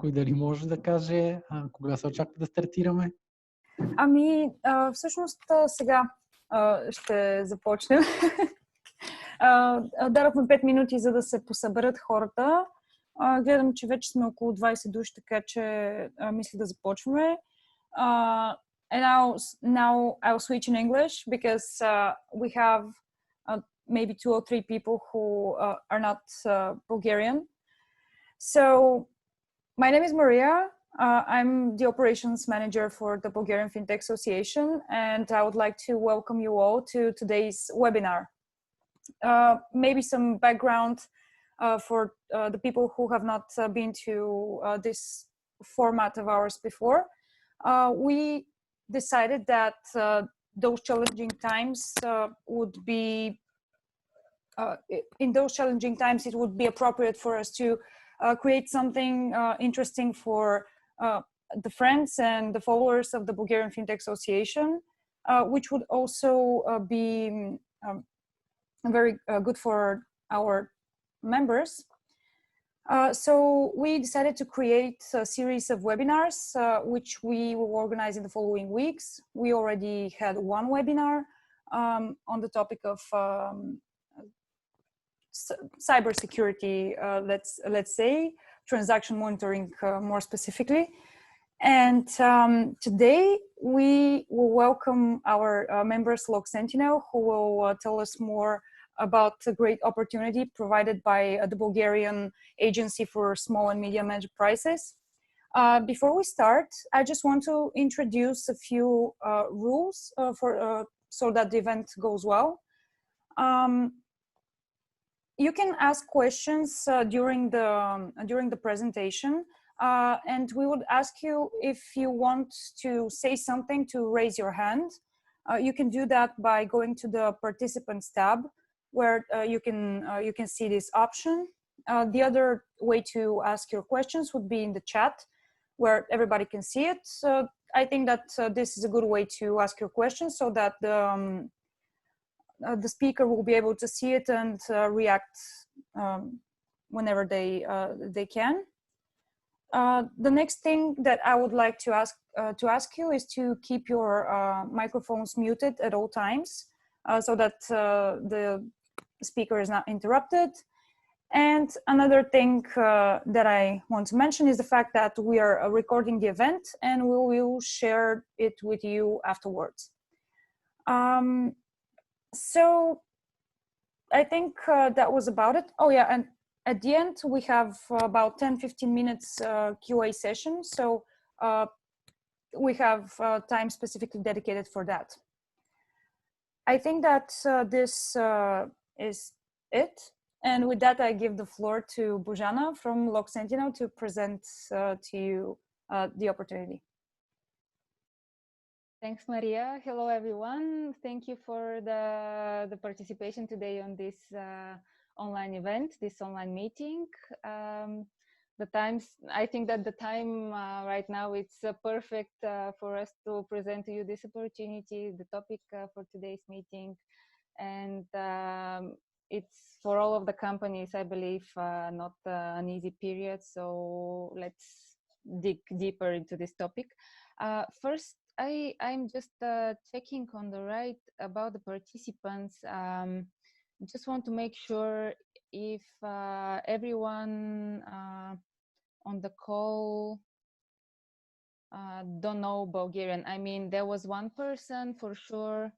някой дали може да каже кога се очаква да стартираме? Всъщност сега ще започнем. Дадохме 5 минути, за да се посъберат хората. Гледам, че вече сме около 20 души, така че мисля да започваме. And now I'll switch in English because we have maybe 2 or 3 people who are not Bulgarian. So my name is Maria. I'm the operations manager for the Bulgarian Fintech Association, and I would like to welcome you all to today's webinar. Maybe some background for the people who have not been to this format of ours before. We decided that those challenging times in those challenging times, it would be appropriate for us to create something interesting for the friends and the followers of the Bulgarian Fintech Association, which would also be very good for our members. So we decided to create a series of webinars, which we will organize in the following weeks. We already had one webinar on the topic of cybersecurity, let's say, transaction monitoring more specifically. And today we will welcome our members LogSentinel, who will tell us more about the great opportunity provided by the Bulgarian Agency for Small and Medium Enterprises. Before we start, I just want to introduce a few rules so that the event goes well. You can ask questions during the presentation, and we would ask you if you want to say something to raise your hand. You can do that by going to the Participants tab, where you can see this option. The other way to ask your questions would be in the chat, where everybody can see it. So I think that this is a good way to ask your questions, so that the speaker will be able to see it and react whenever they can. The next thing that I would like to ask you is to keep your microphones muted at all times, so that the speaker is not interrupted. And another thing that I want to mention is the fact that we are recording the event, and we will share it with you afterwards. So I think that was about it. Oh yeah, and at the end we have about 10-15 minutes QA session, so we have time specifically dedicated for that. I think that this is it, and with that I give the floor to Bojana from LogSentinel to present to you the opportunity. Thanks, Maria. Hello, everyone. Thank you for the participation today on this online event, this online meeting. I think that the time right now, it's perfect for us to present to you this opportunity, the topic for today's meeting. And it's for all of the companies, I believe, not an easy period. So let's dig deeper into this topic. First, I'm just checking on the right about the participants. Just want to make sure if everyone on the call don't know Bulgarian. I mean, there was one person for sure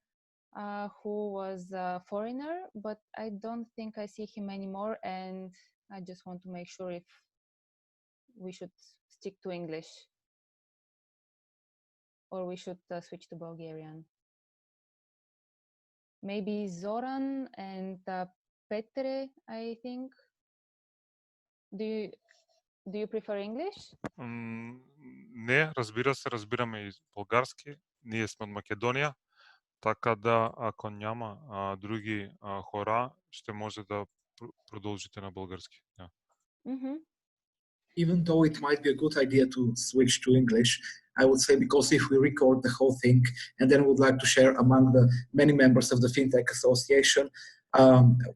who was a foreigner, but I don't think I see him anymore. And I just want to make sure if we should stick to English, or we should switch to Bulgarian. Maybe Zoran and Petre, I think. Do you prefer English? Не, разбира се, разбираме и български. Ние сме от Македония, така да ако няма други хора, ще може да продължите на български. Yeah. Mm-hmm. Even though it might be a good idea to switch to English, I would say, because if we record the whole thing and then would like to share among the many members of the Fintech Association,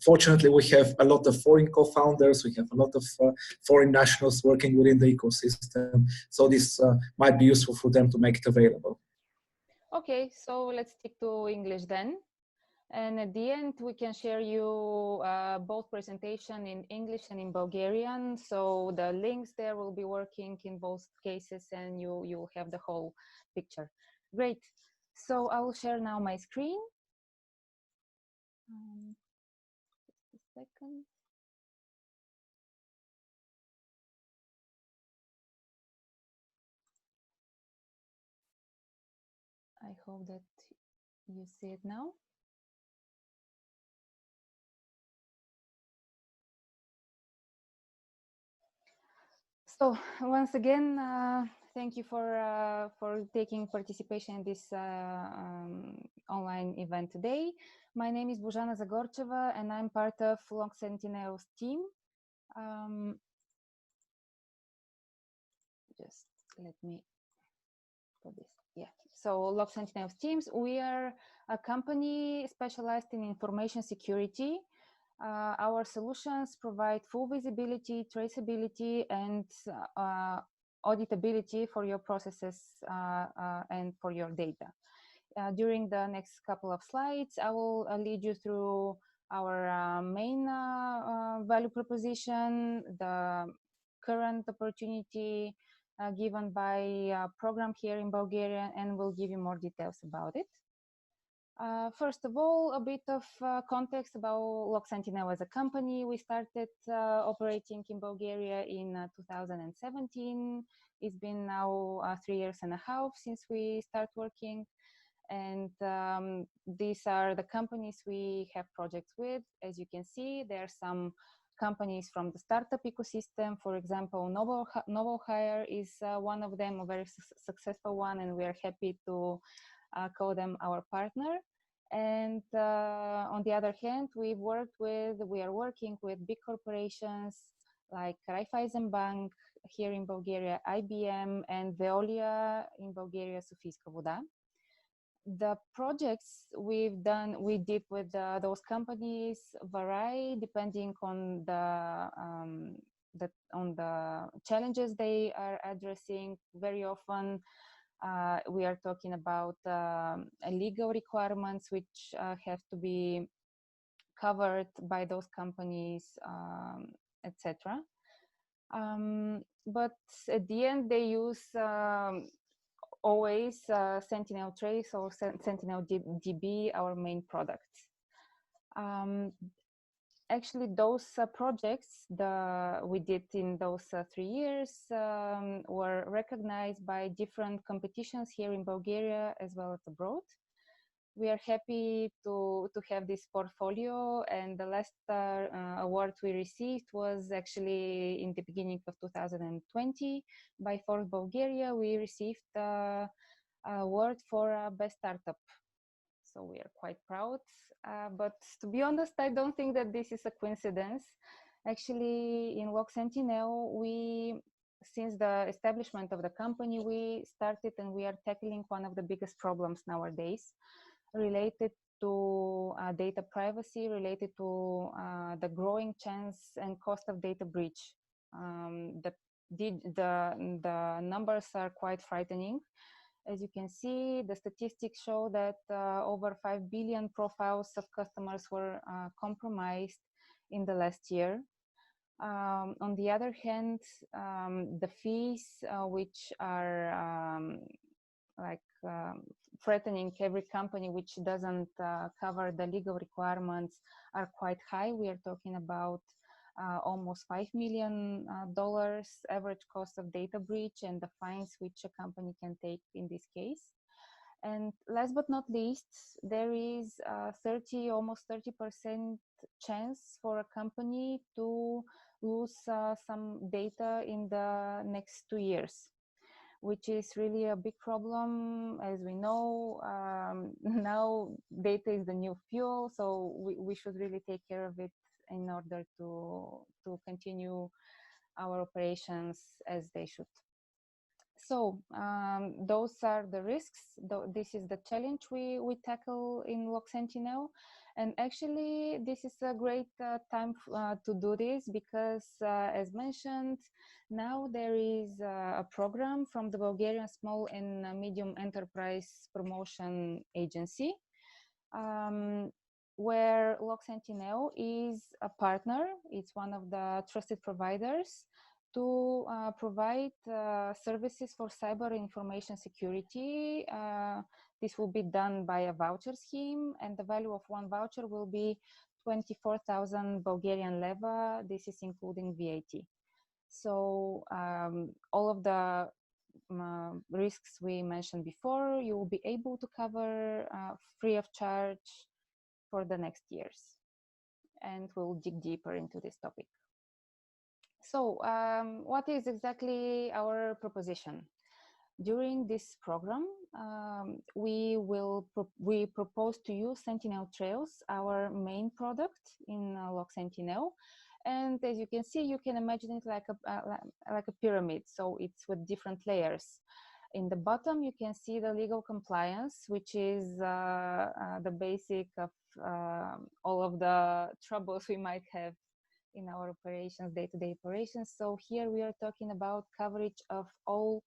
Fortunately, we have a lot of foreign co-founders. We have a lot of foreign nationals working within the ecosystem. So this might be useful for them to make it available. Okay, so let's stick to English then. And at the end, we can share you both presentation in English and in Bulgarian. So the links there will be working in both cases and you have the whole picture. Great. So I will share now my screen. Just a second. I hope that you see it now. So once again, thank you for taking participation in this online event today. My name is Bojana Zagorcheva, and I'm part of LogSentinel's team. Just let me put this. Yeah. So LogSentinel's teams, we are a company specialized in information security. Our solutions provide full visibility, traceability, and auditability for your processes and for your data. During the next couple of slides, I will lead you through our main value proposition, the current opportunity given by a program here in Bulgaria, and we'll give you more details about it. First of all, a bit of context about LogSentinel as a company. We started operating in Bulgaria in 2017. It's been now 3.5 years since we start working. And these are the companies we have projects with. As you can see, there are some companies from the startup ecosystem. For example, Novel Hire is one of them, a very successful one, and we are happy to call them our partner. And on the other hand, we are working with big corporations like Raiffeisen Bank here in Bulgaria, IBM, and Veolia in Bulgaria, Sofijska Voda. The projects we did with those companies vary depending on the challenges they are addressing. Very often, we are talking about legal requirements which have to be covered by those companies, etc. But at the end, they use always Sentinel Trails or Sentinel DB, our main products. Actually, those projects we did in those 3 years were recognized by different competitions here in Bulgaria as well as abroad. We are happy to have this portfolio, and the last award we received was actually in the beginning of 2020 by Forbes Bulgaria. We received the award for Best Startup. So we are quite proud, but to be honest, I don't think that this is a coincidence. Actually, in LogSentinel, since the establishment of the company, we started and we are tackling one of the biggest problems nowadays related to data privacy, related to the growing chance and cost of data breach. The numbers are quite frightening. As you can see, the statistics show that over 5 billion profiles of customers were compromised in the last year. On the other hand, the fees which are threatening every company which doesn't cover the legal requirements are quite high. We are talking about almost $5 million average cost of data breach and the fines which a company can take in this case. And last but not least, there is almost 30% chance for a company to lose some data in the next 2 years, which is really a big problem. As we know, now data is the new fuel, so we should really take care of it in order to continue our operations as they should. So those are the risks. This is the challenge we tackle in LogSentinel. And actually, this is a great time to do this because, as mentioned, now there is a program from the Bulgarian Small and Medium Enterprise Promotion Agency, where LogSentinel is a partner. It's one of the trusted providers to provide services for cyber information security. This will be done by a voucher scheme, and the value of one voucher will be 24,000 Bulgarian leva. This is including VAT. So all of the risks we mentioned before, you will be able to cover free of charge for the next years. And we'll dig deeper into this topic. So what is exactly our proposition? During this program, we propose to you Sentinel Trails, our main product in LogSentinel. And as you can see, you can imagine it like a pyramid. So it's with different layers. In the bottom, you can see the legal compliance, which is the basic of all of the troubles we might have in our operations, day-to-day operations. So here we are talking about coverage of all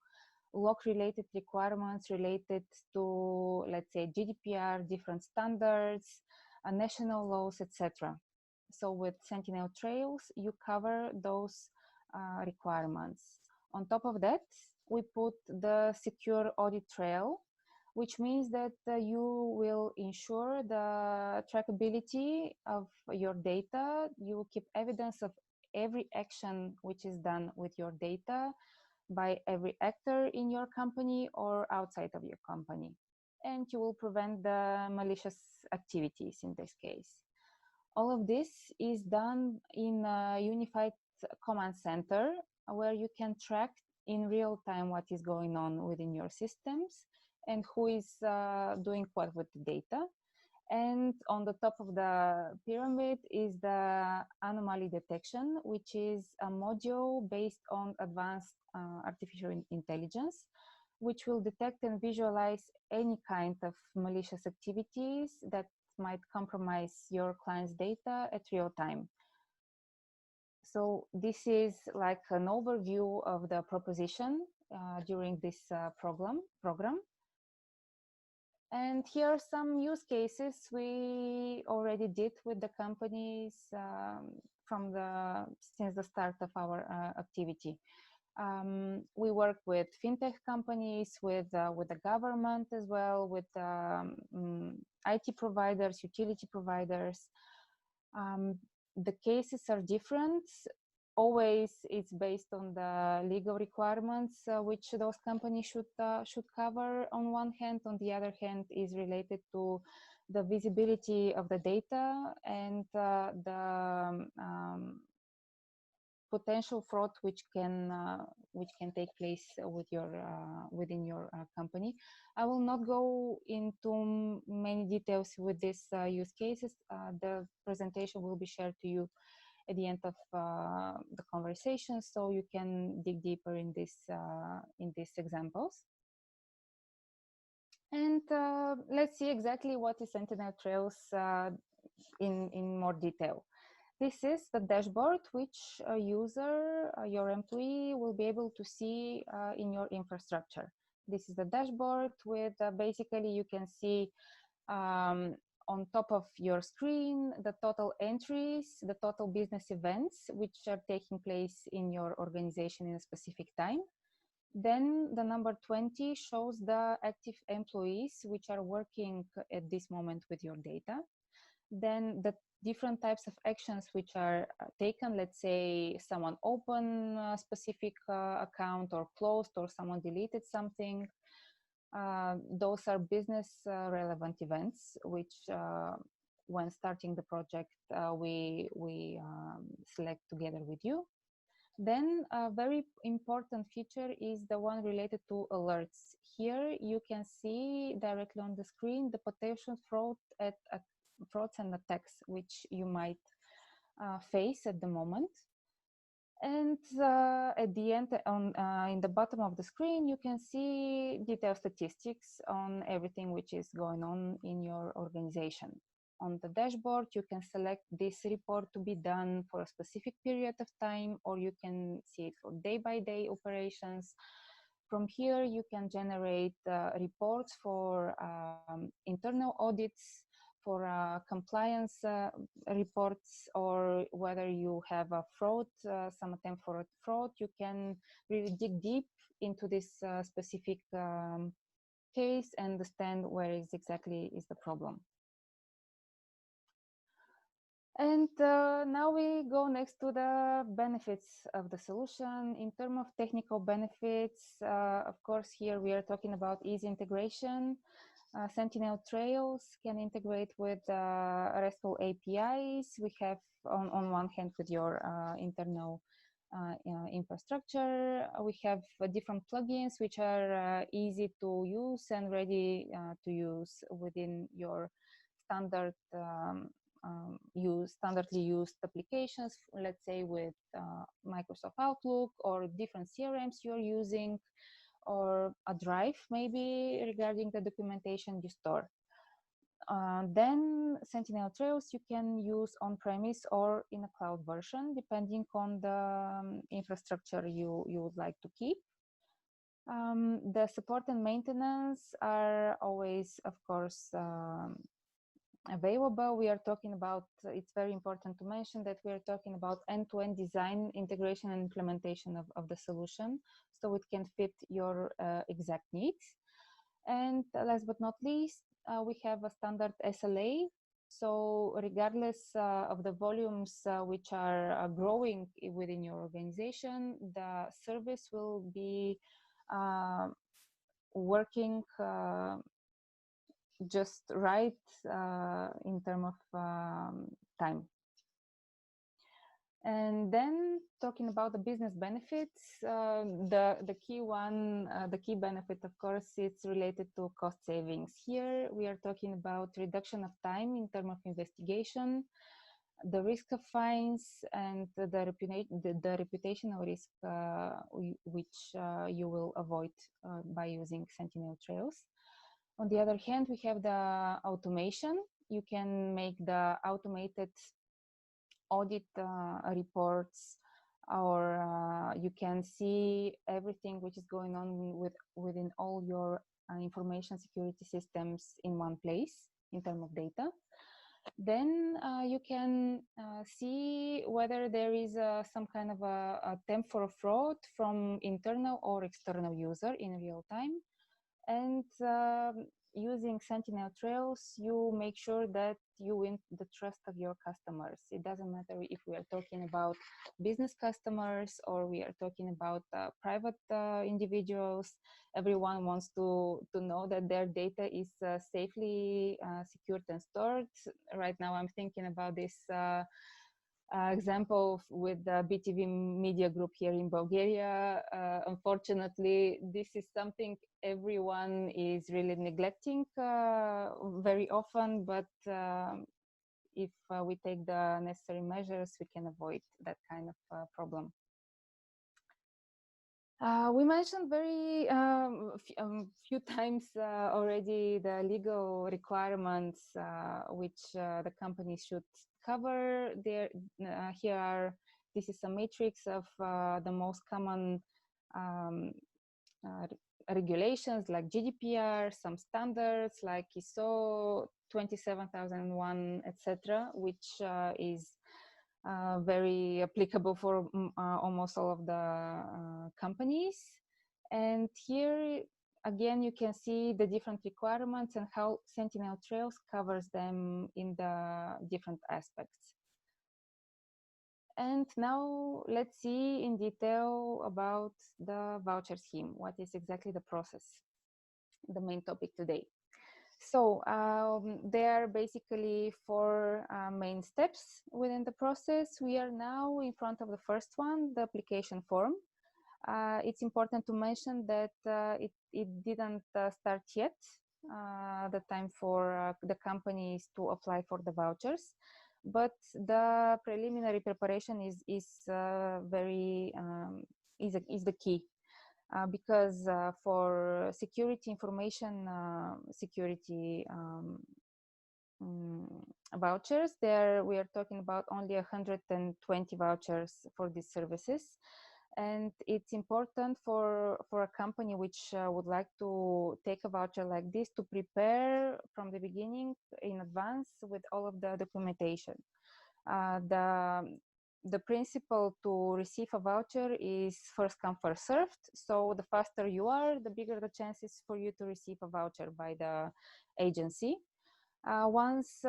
log-related requirements related to, let's say, GDPR, different standards, national laws, etc. So with Sentinel Trails, you cover those requirements. On top of that, we put the secure audit trail, which means that you will ensure the trackability of your data. You will keep evidence of every action which is done with your data by every actor in your company or outside of your company. And you will prevent the malicious activities in this case. All of this is done in a unified command center where you can track in real time what is going on within your systems and who is doing what with the data. And on the top of the pyramid is the anomaly detection, which is a module based on advanced artificial intelligence, which will detect and visualize any kind of malicious activities that might compromise your client's data at real time. So this is like an overview of the proposition during this program. And here are some use cases we already did with the companies since the start of our activity. We work with Fintech companies, with the government as well, with IT providers, utility providers. The cases are different. Always it's based on the legal requirements which those companies should cover on one hand. On the other hand is related to the visibility of the data and the potential fraud which can take place with within your company. I will not go into many details with these use cases. The presentation will be shared to you at the end of the conversation, so you can dig deeper in these examples. And let's see exactly what is Sentinel Trails in more detail. This is the dashboard which a user, your employee, will be able to see in your infrastructure. This is the dashboard with basically you can see on top of your screen the total entries, the total business events which are taking place in your organization in a specific time. Then the number 20 shows the active employees which are working at this moment with your data. Then the different types of actions which are taken, let's say someone opened a specific account or closed, or someone deleted something. Those are business relevant events which when starting the project we select together with you. Then a very important feature is the one related to alerts. Here you can see directly on the screen the potential frauds and attacks which you might face at the moment. And at the end, in the bottom of the screen, you can see detailed statistics on everything which is going on in your organization. On the dashboard, you can select this report to be done for a specific period of time, or you can see it for day-by-day operations. From here, you can generate reports for internal audits, for compliance reports, or whether you have a fraud, some attempt for a fraud, you can really dig deep into this specific case and understand where exactly is the problem. And now we go next to the benefits of the solution. In terms of technical benefits, of course, here we are talking about easy integration. Sentinel Trails can integrate with RESTful APIs. We have on one hand with your internal infrastructure. We have different plugins which are easy to use and ready to use within your standard standardly used applications, let's say with Microsoft Outlook or different CRMs you're using, or a drive maybe regarding the documentation you store. Then Sentinel Trails you can use on-premise or in a cloud version, depending on the infrastructure you would like to keep. The support and maintenance are always, of course, available. We are talking about, it's very important to mention that we are talking about end-to-end design, integration, and implementation of the solution, so it can fit your exact needs. And last but not least, we have a standard SLA. So regardless of the volumes which are growing within your organization, the service will be working just right in terms of time. And then talking about the business benefits, the key benefit, of course, it's related to cost savings. Here we are talking about reduction of time in terms of investigation, the risk of fines, and the reputational risk which you will avoid by using Sentinel Trails. On the other hand, we have the automation. You can make the automated audit reports, or you can see everything which is going on within all your information security systems in one place in terms of data. Then you can see whether there is some kind of a attempt for a fraud from internal or external user in real time. And using Sentinel Trails, you make sure that you win the trust of your customers. It doesn't matter if we are talking about business customers or we are talking about private individuals. Everyone wants to know that their data is safely secured and stored. Right now, I'm thinking about this example with the BTV Media Group here in Bulgaria. Unfortunately, this is something everyone is really neglecting very often, but if we take the necessary measures, we can avoid that kind of problem. We mentioned very few times already the legal requirements which the companies should cover. There, this is a matrix of the most common regulations like GDPR, some standards like ISO 27001, etc., which is very applicable for almost all of the companies. And here again, you can see the different requirements and how Sentinel Trails covers them in the different aspects. And now let's see in detail about the voucher scheme. What is exactly the process, the main topic today. So there are basically four main steps within the process. We are now in front of the first one, the application form. It's important to mention that it didn't start yet, the time for the companies to apply for the vouchers. but the preliminary preparation is the key. Because for security information security vouchers, there we are talking about only 120 vouchers for these services, and it's important for a company which would like to take a voucher like this to prepare from the beginning in advance with all of the documentation. The principle to receive a voucher is first come, first served. So the faster you are, the bigger the chances for you to receive a voucher by the agency. Once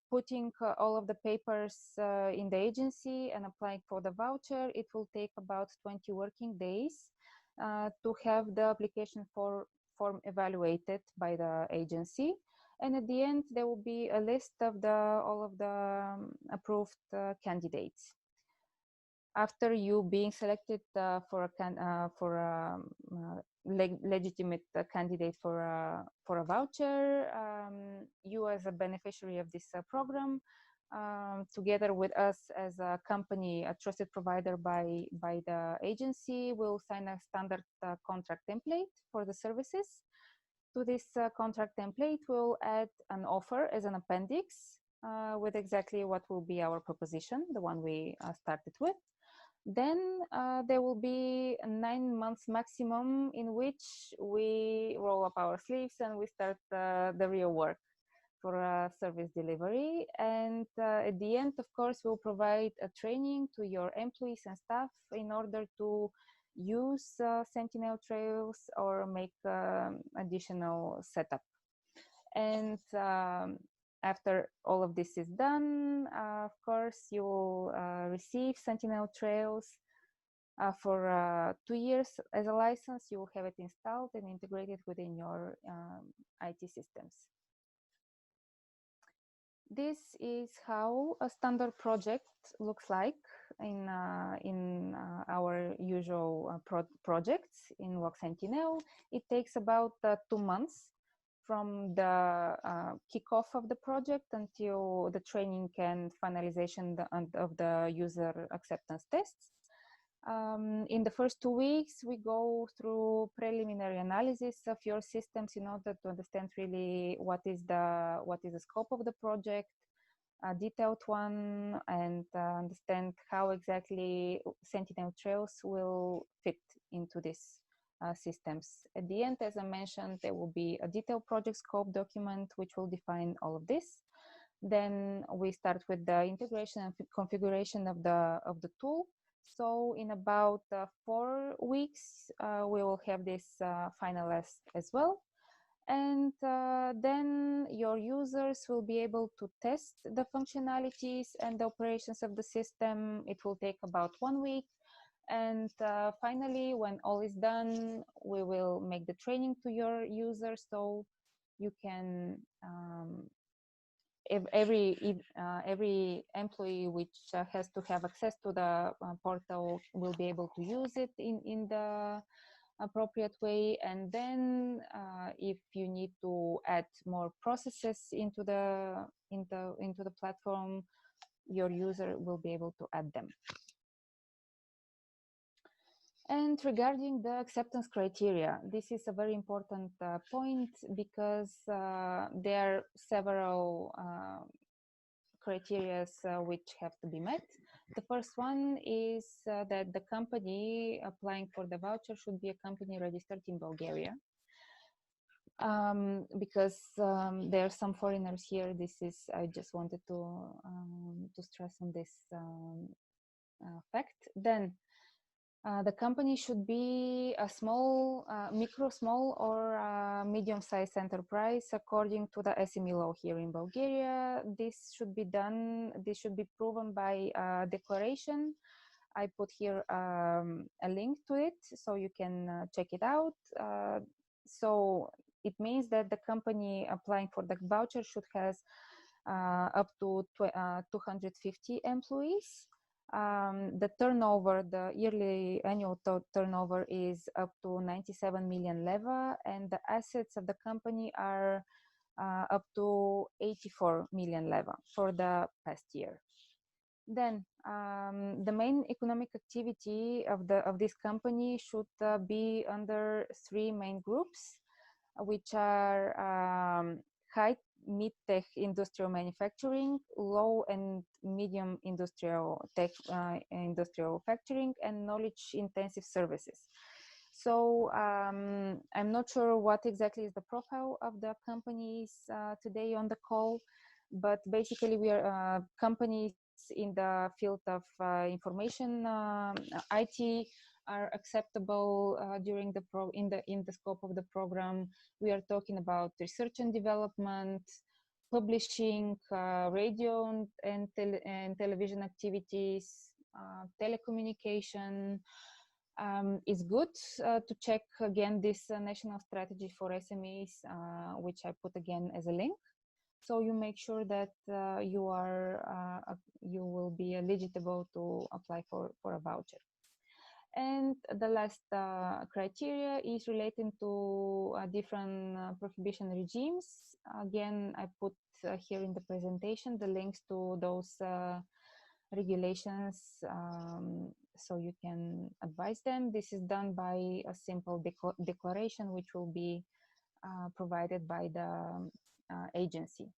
putting all of the papers in the agency and applying for the voucher, it will take about 20 working days to have the application form evaluated by the agency. And at the end, there will be a list of all of the approved candidates. After you being selected for a legitimate candidate for a voucher, you as a beneficiary of this program, together with us as a company, a trusted provider by the agency, will sign a standard contract template for the services. To this contract template, we'll add an offer as an appendix with exactly what will be our proposition, the one we started with. Then there will be 9 months maximum in which we roll up our sleeves and we start the real work for service delivery. And at the end, of course, we'll provide a training to your employees and staff in order to use Sentinel Trails or make additional setup. And after all of this is done, of course, you will receive Sentinel Trails for 2 years as a license. You will have it installed and integrated within your IT systems. This is how a standard project looks like in our usual projects in LogSentinel. It takes about 2 months from the kickoff of the project until the training and finalization of the user acceptance tests. In the first 2 weeks, we go through preliminary analysis of your systems in order to understand really what is the scope of the project, a detailed one, and understand how exactly Sentinel Trails will fit into these systems. At the end, as I mentioned, there will be a detailed project scope document which will define all of this. Then we start with the integration and configuration of the tool. So in about 4 weeks, we will have this finalized as well. And then your users will be able to test the functionalities and the operations of the system. It will take about 1 week. And finally, when all is done, we will make the training to your users so you can every employee which has to have access to the portal will be able to use it in the appropriate way. And then if you need to add more processes into the platform, your user will be able to add them. And regarding the acceptance criteria, this is a very important point because there are several criteria which have to be met. The first one is that the company applying for the voucher should be a company registered in Bulgaria. Because there are some foreigners here. I just wanted to stress on this fact. Then the company should be a small, micro, small, or medium-sized enterprise according to the SME law here in Bulgaria. This should be done. This should be proven by a declaration. I put here a link to it so you can check it out. So it means that the company applying for the voucher should have up to 250 employees. The turnover, the yearly annual turnover is up to 97 million leva, and the assets of the company are up to 84 million leva for the past year. Then the main economic activity of this company should be under three main groups, which are high mid-tech industrial manufacturing, low and medium industrial tech industrial factoring, and knowledge-intensive services. So I'm not sure what exactly is the profile of the companies today on the call, but basically we are companies in the field of information IT are acceptable during the in the scope of the program. We are talking about research and development, publishing, radio and television activities, telecommunication. It's good to check again this national strategy for SMEs, which I put again as a link. So you make sure that you will be eligible to apply for a voucher. And the last criteria is relating to different prohibition regimes. Again, I put here in the presentation the links to those regulations, so you can advise them. This is done by a simple declaration, which will be provided by the agency.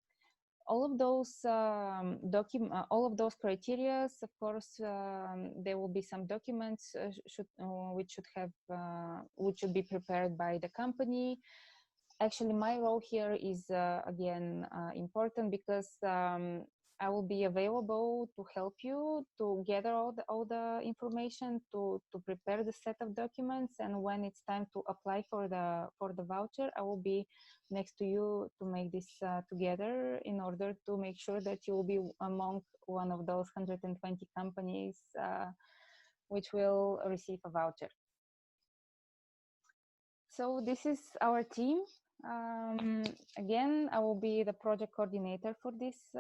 All of those all of those criteria, of course, there will be some documents which should be prepared by the company. Actually, my role here is again important because I will be available to help you to gather all the information to prepare the set of documents, and when it's time to apply for the voucher, I will be next to you to make this together in order to make sure that you will be among one of those 120 companies which will receive a voucher. So this is our team. Again, I will be the project coordinator for this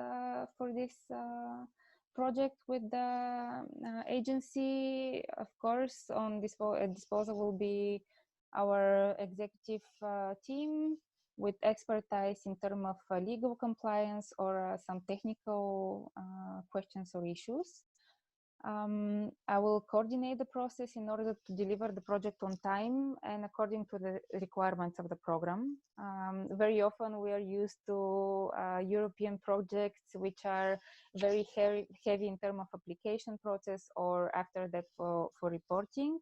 project with the agency. Of course, on disposal will be our executive team with expertise in terms of legal compliance or some technical questions or issues. I will coordinate the process in order to deliver the project on time and according to the requirements of the program. Very often we are used to European projects which are very heavy in terms of application process or after that for reporting.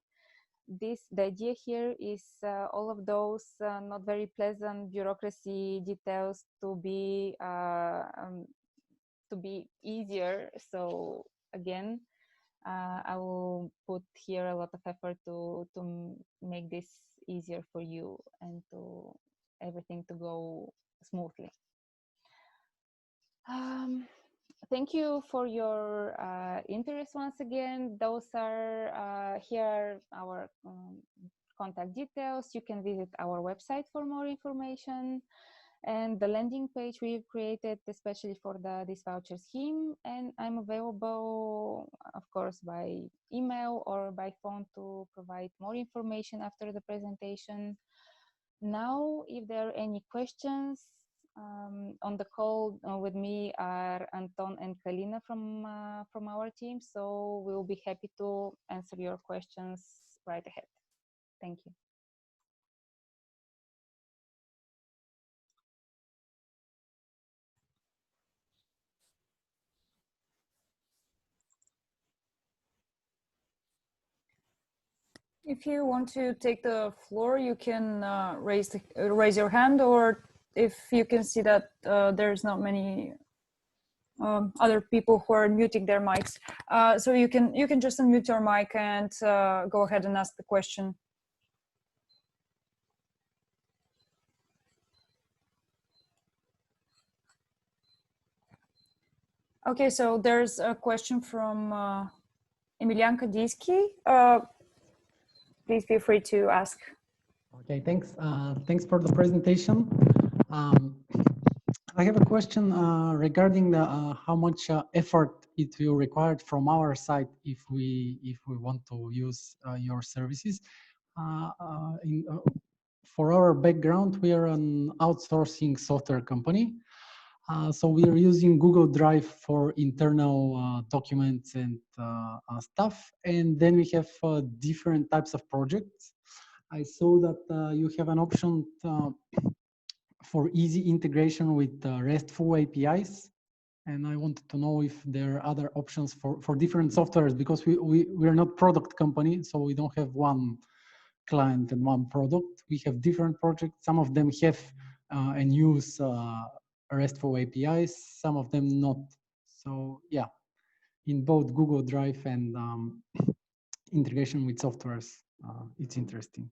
The idea here is all of those not very pleasant bureaucracy details to be easier. So again, I will put here a lot of effort to make this easier for you and to everything to go smoothly. Thank you for your interest once again. Those are here are our contact details. You can visit our website for more information. And the landing page we've created especially for this voucher scheme, and I'm available, of course, by email or by phone to provide more information after the presentation. Now, if there are any questions, on the call with me are Anton and Kalina from our team, so we'll be happy to answer your questions right ahead. Thank you. If you want to take the floor, you can raise your hand, or if you can see that there's not many other people who are muting their mics, so you can just unmute your mic and go ahead and ask the question. Okay, so there's a question from Emilianka Diski. Please feel free to ask. Okay, thanks. Thanks for the presentation. I have a question regarding the how much effort it will require from our side if we want to use your services. for our background, we are an outsourcing software company. So we are using Google Drive for internal documents and stuff. And then we have different types of projects. I saw that you have an option for easy integration with RESTful APIs. And I wanted to know if there are other options for different softwares, because we're not product company, so we don't have one client and one product. We have different projects. Some of them have and use RESTful APIs, some of them not. So yeah, in both Google Drive and integration with softwares, it's interesting.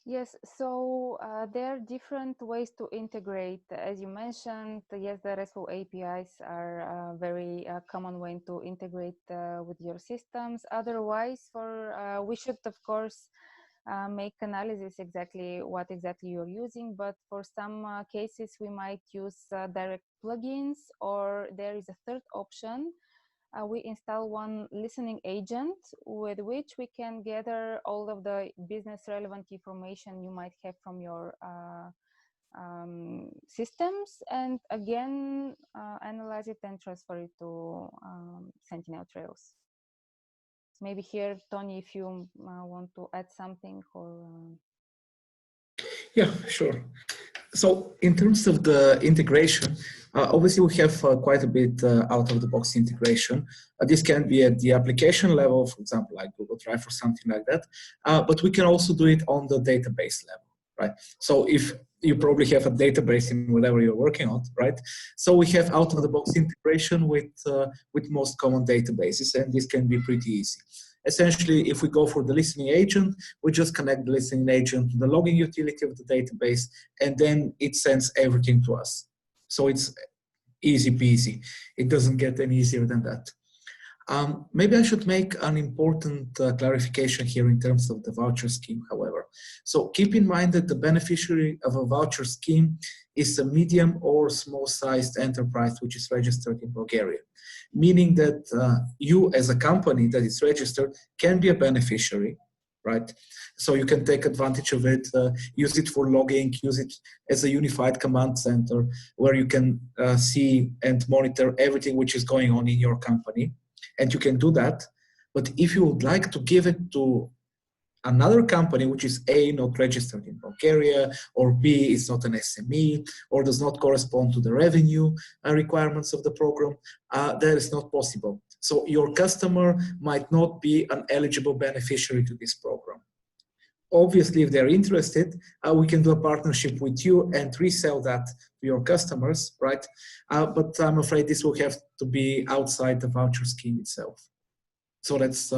Yes, so there are different ways to integrate. As you mentioned, yes, the RESTful APIs are a very common way to integrate with your systems. Otherwise, we should, of course, make analysis exactly what exactly you're using, but for some cases, we might use direct plugins, or there is a third option. We install one listening agent with which we can gather all of the business relevant information you might have from your systems, and again analyze it and transfer it to Sentinel Trails. Maybe here, Tony, if you want to add something, or Yeah, sure. So in terms of the integration, obviously we have quite a bit out-of-the-box integration. This can be at the application level, for example, like Google Drive or something like that. But we can also do it on the database level, right? So if you probably have a database in whatever you're working on, right? So we have out-of-the-box integration with most common databases, and this can be pretty easy. Essentially, if we go for the listening agent, we just connect the listening agent to the logging utility of the database, and then it sends everything to us. So it's easy peasy. It doesn't get any easier than that. Maybe I should make an important clarification here in terms of the voucher scheme, however. So keep in mind that the beneficiary of a voucher scheme is a medium or small-sized enterprise which is registered in Bulgaria, meaning that you as a company that is registered can be a beneficiary, right? So you can take advantage of it, use it for logging, use it as a unified command center where you can see and monitor everything which is going on in your company. And you can do that. But if you would like to give it to another company, which is A, not registered in Bulgaria, or B, is not an SME, or does not correspond to the revenue requirements of the program, that is not possible. So your customer might not be an eligible beneficiary to this program. Obviously, if they're interested, we can do a partnership with you and resell that to your customers, right? But I'm afraid this will have to be outside the voucher scheme itself. So that's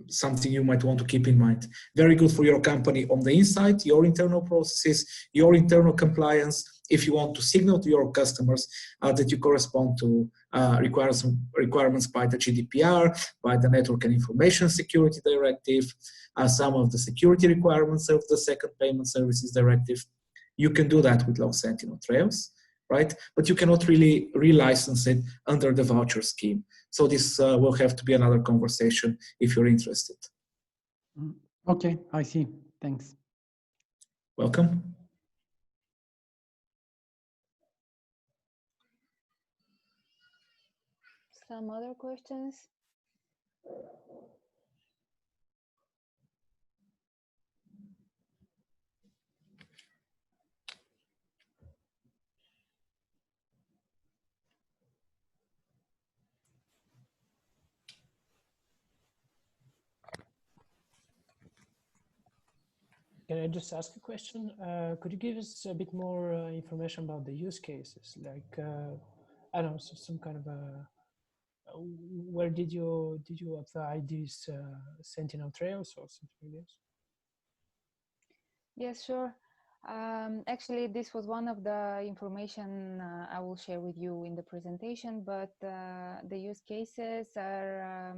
something you might want to keep in mind. Very good for your company on the inside, your internal processes, your internal compliance. If you want to signal to your customers that you correspond to requirements by the GDPR, by the Network and Information Security Directive, some of the security requirements of the Second Payment Services Directive, you can do that with LogSentinel Trails, right? But you cannot really relicense it under the voucher scheme. So this will have to be another conversation if you're interested. Okay, I see. Thanks. Welcome. some other questions? Can I just ask a question? Could you give us a bit more information about the use cases? Like, I don't know, some kind of a, where did you apply these Sentinel Trails or something like this? Yes, sure. Actually, this was one of the information I will share with you in the presentation, but the use cases are,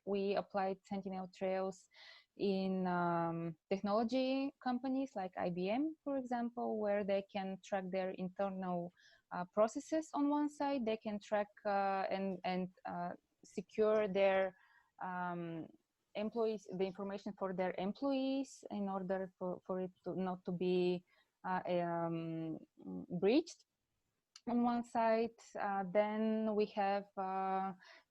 we applied Sentinel Trails in technology companies like IBM, for example, where they can track their internal processes on one side. They can track and secure their employees, the information for their employees in order for it to not to be breached on one side. Then we have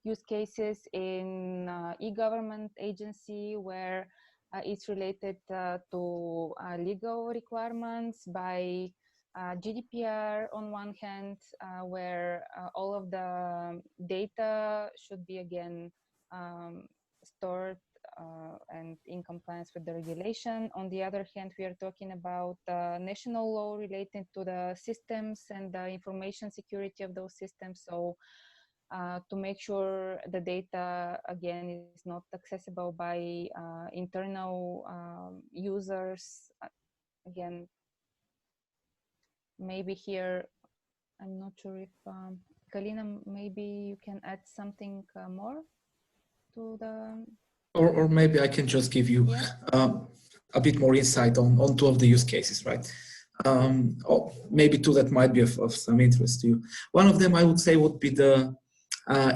use cases in e-government agency where it's related to legal requirements by GDPR on one hand, where all of the data should be again stored and in compliance with the regulation. On the other hand, we are talking about national law related to the systems and the information security of those systems. So to make sure the data again is not accessible by internal users. Again, maybe here, I'm not sure if Kalina, maybe you can add something more to the. Or maybe I can just give you a bit more insight on two of the use cases, right? Or maybe two that might be of some interest to you. One of them I would say would be the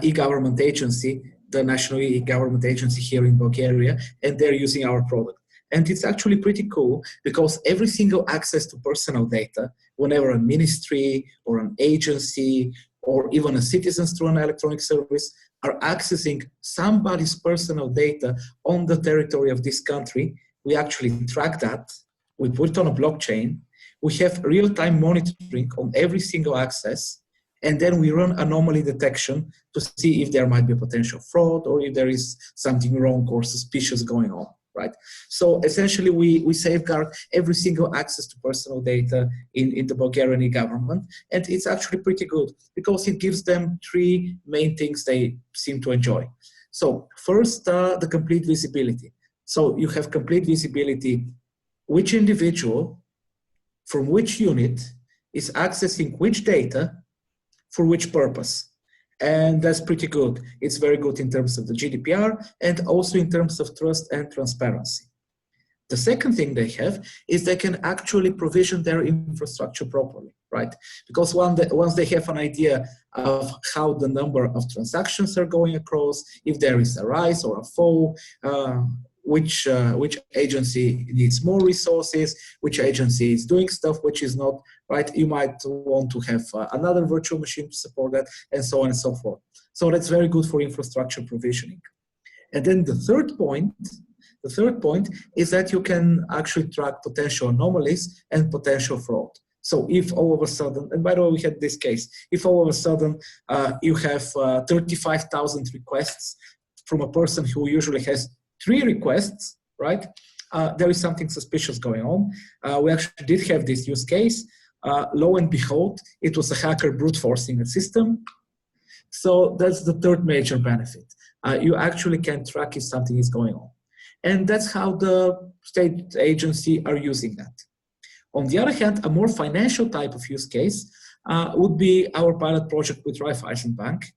e-government agency, the national e-government agency here in Bulgaria, and they're using our product. And it's actually pretty cool because every single access to personal data, whenever a ministry or an agency or even a citizens through an electronic service are accessing somebody's personal data on the territory of this country, we actually track that, we put it on a blockchain, we have real-time monitoring on every single access, and then we run anomaly detection to see if there might be a potential fraud or if there is something wrong or suspicious going on, right? So essentially we safeguard every single access to personal data in the Bulgarian e-government, and it's actually pretty good because it gives them three main things they seem to enjoy. So first, the complete visibility. So you have complete visibility which individual from which unit is accessing which data for which purpose. And that's pretty good. It's very good in terms of the GDPR and also in terms of trust and transparency. The second thing they have is they can actually provision their infrastructure properly, right? Because once they have an idea of how the number of transactions are going across, if there is a rise or a fall, which agency needs more resources, which agency is doing stuff which is not, right? You might want to have another virtual machine to support that, and so on and so forth. So that's very good for infrastructure provisioning. And then the third point is that you can actually track potential anomalies and potential fraud. So if all of a sudden, and by the way, we had this case, if all of a sudden you have 35,000 requests from a person who usually has 3 requests, right? There is something suspicious going on. We actually did have this use case. Lo and behold, it was a hacker brute forcing a system. So that's the third major benefit. You actually can track if something is going on. And that's how the state agency are using that. On the other hand, a more financial type of use case would be our pilot project with Raiffeisen Bank.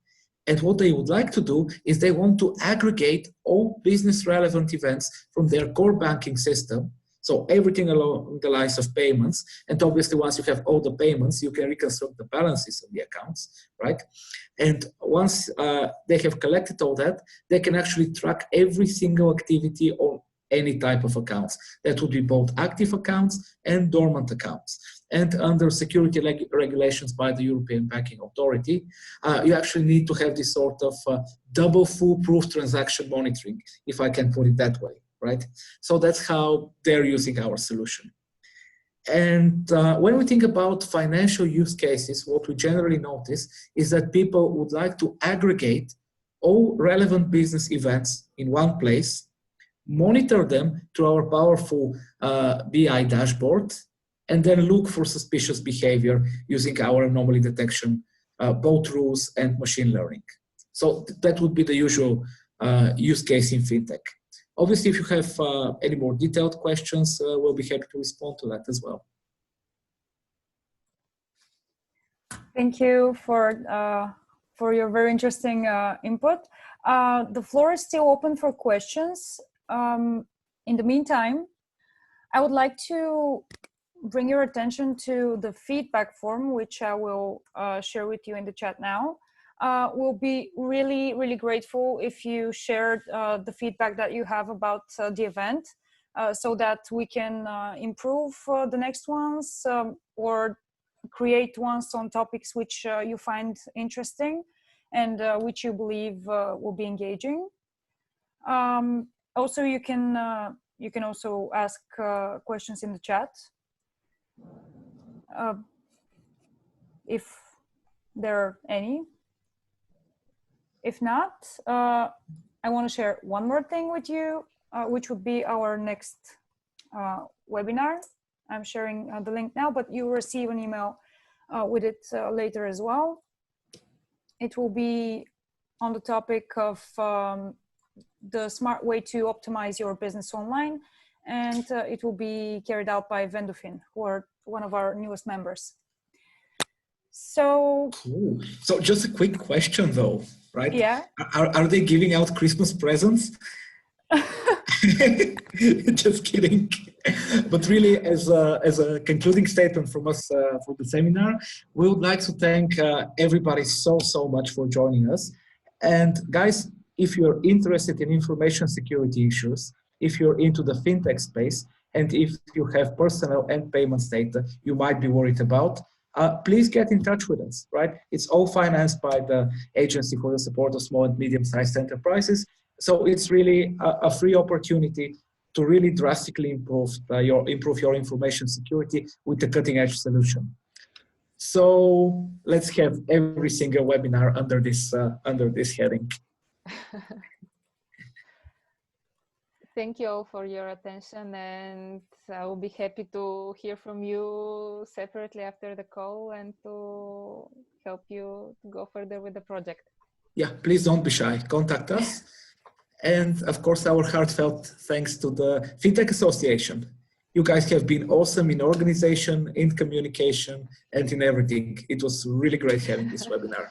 And what they would like to do is they want to aggregate all business relevant events from their core banking system. So everything along the lines of payments. And obviously, once you have all the payments, you can reconstruct the balances of the accounts, right? And once they have collected all that, they can actually track every single activity on any type of accounts. That would be both active accounts and dormant accounts. And under security regulations by the European Banking Authority, you actually need to have this sort of double foolproof transaction monitoring, if I can put it that way, right? So that's how they're using our solution. And when we think about financial use cases, what we generally notice is that people would like to aggregate all relevant business events in one place, monitor them through our powerful BI dashboard, and then look for suspicious behavior using our anomaly detection, both rules and machine learning. So that would be the usual use case in fintech. Obviously, if you have any more detailed questions, we'll be happy to respond to that as well. Thank you for your very interesting input. The floor is still open for questions. In the meantime, I would like to bring your attention to the feedback form, which I will share with you in the chat now. we'll be really, really grateful if you shared the feedback that you have about the event, so that we can improve the next ones, or create ones on topics which you find interesting and which you believe will be engaging. Also, you can also ask questions in the chat if there are any. If not, I want to share one more thing with you, which would be our next webinar. I'm sharing the link now, but you will receive an email with it later as well. It will be on the topic of the smart way to optimize your business online, and it will be carried out by Vendofin, who are one of our newest members. So cool. So just a quick question though, right? Yeah. Are they giving out Christmas presents? Just kidding. But really, as a concluding statement from us for the seminar, we would like to thank everybody so much for joining us. And guys, if you're interested in information security issues, if you're into the fintech space, and if you have personal and payments data you might be worried about, please get in touch with us, right? It's all financed by the Agency for the Support of Small and Medium-Sized Enterprises. So it's really a free opportunity to really drastically improve your information security with a cutting-edge solution. So let's have every single webinar under this heading. Thank you all for your attention, and I will be happy to hear from you separately after the call and to help you to go further with the project. Yeah, please don't be shy. Contact us. And of course, our heartfelt thanks to the Fintech Association. You guys have been awesome in organization, in communication, and in everything. It was really great having this webinar.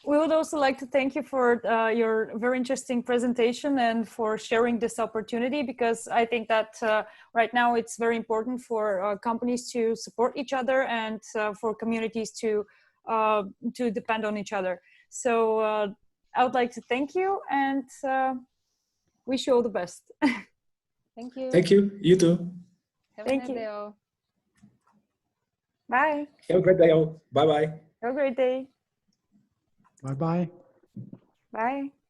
We would also like to thank you for your very interesting presentation and for sharing this opportunity, because I think that right now it's very important for companies to support each other and for communities to depend on each other. So I would like to thank you and wish you all the best. Thank you. Thank you. You too. Have a nice day all. Bye. Have a great day all. Bye-bye. Have a great day. Bye-bye. Bye.